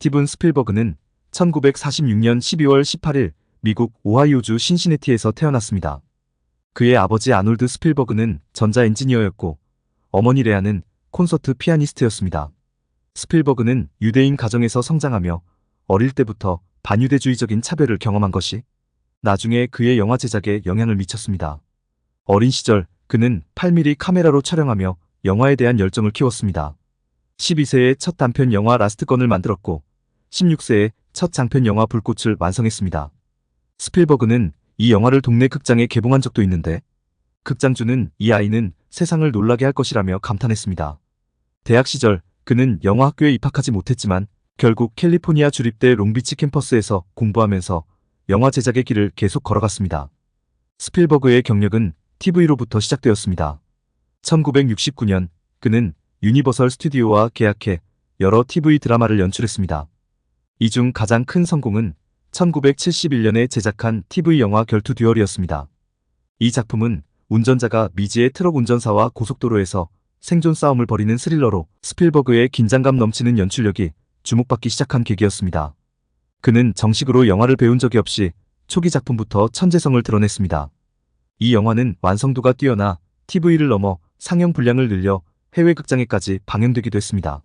스티븐 스필버그는 1946년 12월 18일 미국 오하이오주 신시내티에서 태어났습니다. 그의 아버지 아놀드 스필버그는 전자 엔지니어였고 어머니 레아는 콘서트 피아니스트였습니다. 스필버그는 유대인 가정에서 성장하며 어릴 때부터 반유대주의적인 차별을 경험한 것이 나중에 그의 영화 제작에 영향을 미쳤습니다. 어린 시절 그는 8mm 카메라로 촬영하며 영화에 대한 열정을 키웠습니다. 12세에 첫 단편 영화 라스트건을 만들었고 16세에 첫 장편 영화 불꽃을 완성했습니다. 스필버그는 이 영화를 동네 극장에 개봉한 적도 있는데 극장주는 이 아이는 세상을 놀라게 할 것이라며 감탄했습니다. 대학 시절 그는 영화학교에 입학하지 못했지만 결국 캘리포니아 주립대 롱비치 캠퍼스에서 공부하면서 영화 제작의 길을 계속 걸어갔습니다. 스필버그의 경력은 TV로부터 시작되었습니다. 1969년 그는 유니버설 스튜디오와 계약해 여러 TV 드라마를 연출했습니다. 이 중 가장 큰 성공은 1971년에 제작한 TV 영화 결투 듀얼이었습니다. 이 작품은 운전자가 미지의 트럭 운전사와 고속도로에서 생존 싸움을 벌이는 스릴러로 스필버그의 긴장감 넘치는 연출력이 주목받기 시작한 계기였습니다. 그는 정식으로 영화를 배운 적이 없이 초기 작품부터 천재성을 드러냈습니다. 이 영화는 완성도가 뛰어나 TV를 넘어 상영 분량을 늘려 해외 극장에까지 방영되기도 했습니다.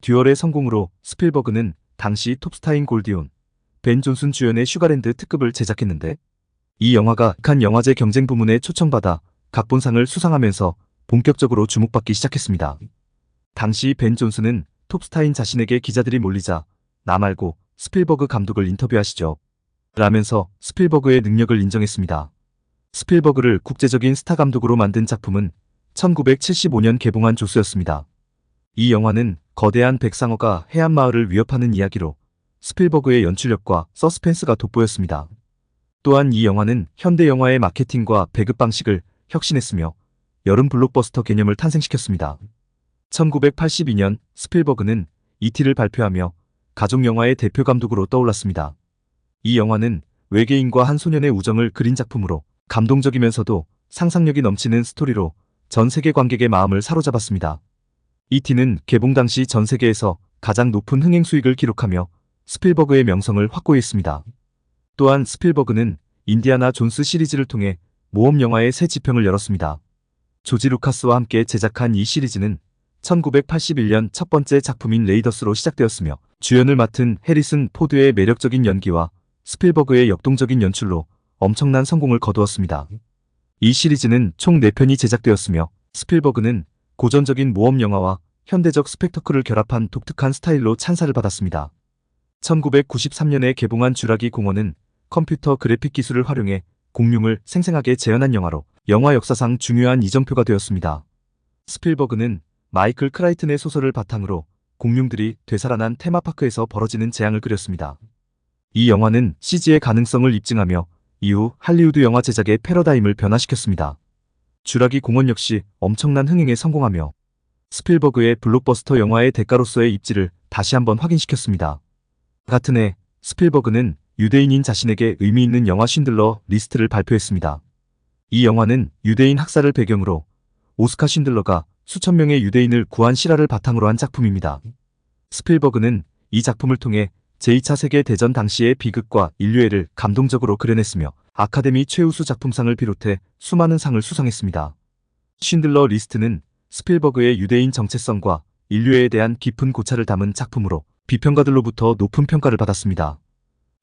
듀얼의 성공으로 스필버그는 당시 톱스타인 골디온, 벤 존슨 주연의 슈가랜드 특급을 제작했는데 이 영화가 칸 영화제 경쟁 부문에 초청받아 각본상을 수상하면서 본격적으로 주목받기 시작했습니다. 당시 벤 존슨은 톱스타인 자신에게 기자들이 몰리자 나 말고 스필버그 감독을 인터뷰하시죠 라면서 스필버그의 능력을 인정했습니다. 스필버그를 국제적인 스타 감독으로 만든 작품은 1975년 개봉한 조수였습니다. 이 영화는 거대한 백상어가 해안마을을 위협하는 이야기로 스필버그의 연출력과 서스펜스가 돋보였습니다. 또한 이 영화는 현대 영화의 마케팅과 배급 방식을 혁신했으며 여름 블록버스터 개념을 탄생시켰습니다. 1982년 스필버그는 E.T.를 발표하며 가족영화의 대표 감독으로 떠올랐습니다. 이 영화는 외계인과 한 소년의 우정을 그린 작품으로 감동적이면서도 상상력이 넘치는 스토리로 전 세계 관객의 마음을 사로잡았습니다. E.T.는 개봉 당시 전 세계에서 가장 높은 흥행 수익을 기록하며 스필버그의 명성을 확고히 했습니다. 또한 스필버그는 인디아나 존스 시리즈를 통해 모험 영화의 새 지평을 열었습니다. 조지 루카스와 함께 제작한 이 시리즈는 1981년 첫 번째 작품인 레이더스로 시작되었으며 주연을 맡은 해리슨 포드의 매력적인 연기와 스필버그의 역동적인 연출로 엄청난 성공을 거두었습니다. 이 시리즈는 총 4편이 제작되었으며 스필버그는 고전적인 모험 영화와 현대적 스펙터클을 결합한 독특한 스타일로 찬사를 받았습니다. 1993년에 개봉한 쥬라기 공원은 컴퓨터 그래픽 기술을 활용해 공룡을 생생하게 재현한 영화로 영화 역사상 중요한 이정표가 되었습니다. 스필버그는 마이클 크라이튼의 소설을 바탕으로 공룡들이 되살아난 테마파크에서 벌어지는 재앙을 그렸습니다. 이 영화는 CG의 가능성을 입증하며 이후 할리우드 영화 제작의 패러다임을 변화시켰습니다. 쥬라기 공원 역시 엄청난 흥행에 성공하며 스필버그의 블록버스터 영화의 대가로서의 입지를 다시 한번 확인시켰습니다. 같은 해 스필버그는 유대인인 자신에게 의미 있는 영화 쉰들러 리스트를 발표했습니다. 이 영화는 유대인 학살을 배경으로 오스카 쉰들러가 수천 명의 유대인을 구한 실화를 바탕으로 한 작품입니다. 스필버그는 이 작품을 통해 제2차 세계대전 당시의 비극과 인류애를 감동적으로 그려냈으며 아카데미 최우수 작품상을 비롯해 수많은 상을 수상했습니다. 쉰들러 리스트는 스필버그의 유대인 정체성과 인류애에 대한 깊은 고찰을 담은 작품으로 비평가들로부터 높은 평가를 받았습니다.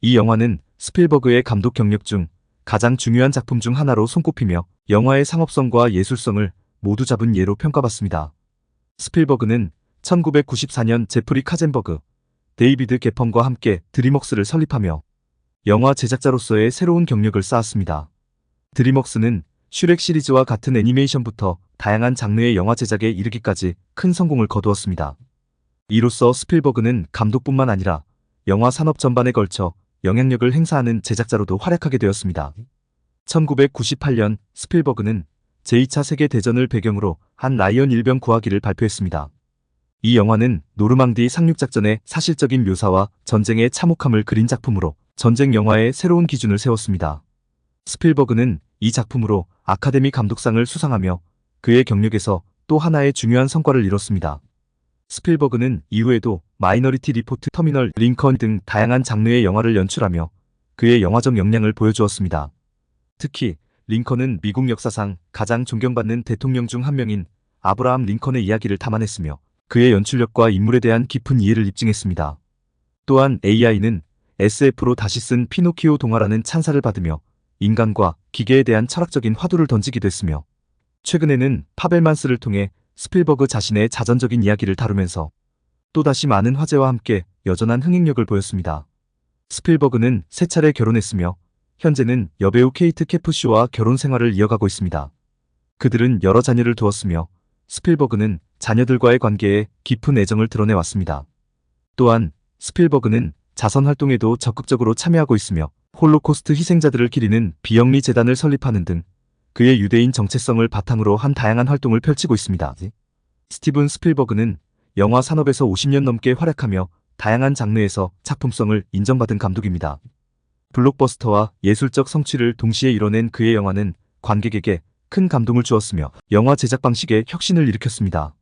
이 영화는 스필버그의 감독 경력 중 가장 중요한 작품 중 하나로 손꼽히며 영화의 상업성과 예술성을 모두 잡은 예로 평가받습니다. 스필버그는 1994년 제프리 카젠버그, 데이비드 게펑과 함께 드림웍스를 설립하며 영화 제작자로서의 새로운 경력을 쌓았습니다. 드림웍스는 슈렉 시리즈와 같은 애니메이션부터 다양한 장르의 영화 제작에 이르기까지 큰 성공을 거두었습니다. 이로써 스필버그는 감독뿐만 아니라 영화 산업 전반에 걸쳐 영향력을 행사하는 제작자로도 활약하게 되었습니다. 1998년 스필버그는 제2차 세계대전을 배경으로 한 라이언 일병 구하기를 발표했습니다. 이 영화는 노르망디 상륙작전의 사실적인 묘사와 전쟁의 참혹함을 그린 작품으로 전쟁 영화의 새로운 기준을 세웠습니다. 스필버그는 이 작품으로 아카데미 감독상을 수상하며 그의 경력에서 또 하나의 중요한 성과를 이뤘습니다. 스필버그는 이후에도 마이너리티 리포트, 터미널, 링컨 등 다양한 장르의 영화를 연출하며 그의 영화적 역량을 보여주었습니다. 특히 링컨은 미국 역사상 가장 존경받는 대통령 중 한 명인 아브라함 링컨의 이야기를 담아냈으며 그의 연출력과 인물에 대한 깊은 이해를 입증했습니다. 또한 AI는 SF로 다시 쓴 피노키오 동화라는 찬사를 받으며 인간과 기계에 대한 철학적인 화두를 던지기도 했으며 최근에는 파벨만스를 통해 스필버그 자신의 자전적인 이야기를 다루면서 또다시 많은 화제와 함께 여전한 흥행력을 보였습니다. 스필버그는 3차례 결혼했으며 현재는 여배우 케이트 캐프쇼와 결혼 생활을 이어가고 있습니다. 그들은 여러 자녀를 두었으며 스필버그는 자녀들과의 관계에 깊은 애정을 드러내왔습니다. 또한 스필버그는 자선 활동에도 적극적으로 참여하고 있으며 홀로코스트 희생자들을 기리는 비영리 재단을 설립하는 등 그의 유대인 정체성을 바탕으로 한 다양한 활동을 펼치고 있습니다. 스티븐 스필버그는 영화 산업에서 50년 넘게 활약하며 다양한 장르에서 작품성을 인정받은 감독입니다. 블록버스터와 예술적 성취를 동시에 이뤄낸 그의 영화는 관객에게 큰 감동을 주었으며 영화 제작 방식에 혁신을 일으켰습니다.